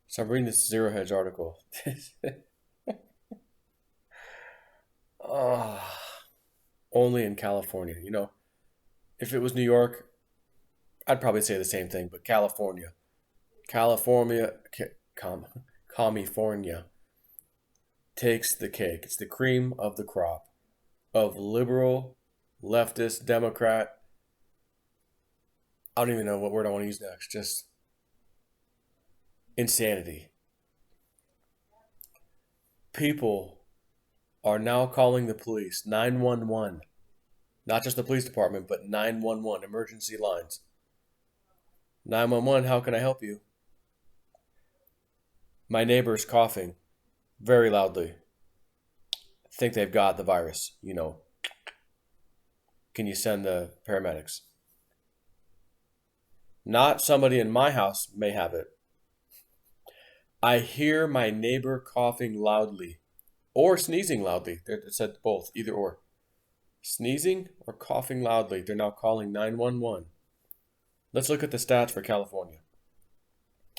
So I'm reading this Zero Hedge article. Oh, only in California. If it was New York, I'd probably say the same thing, but California, California takes the cake. It's the cream of the crop of liberal, leftist, Democrat. I don't even know what word I want to use next. Just insanity. People are now calling the police, 911. Not just the police department, but 911 emergency lines. 911, how can I help you? My neighbor's coughing very loudly. I think they've got the virus. Can you send the paramedics? Not somebody in my house may have it. I hear my neighbor coughing loudly or sneezing loudly. It said both, either or. Sneezing or coughing loudly. They're now calling 911. Let's look at the stats for California.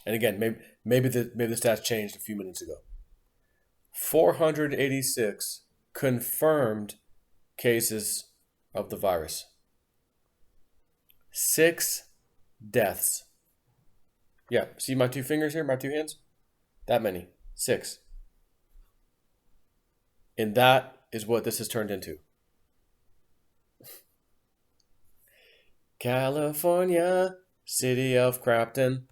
And again, maybe the stats changed a few minutes ago. 486 confirmed cases of the virus. 6 deaths. Yeah, see my 2 fingers here, my 2 hands? That many. 6. And that is what this has turned into. California, city of Crafton.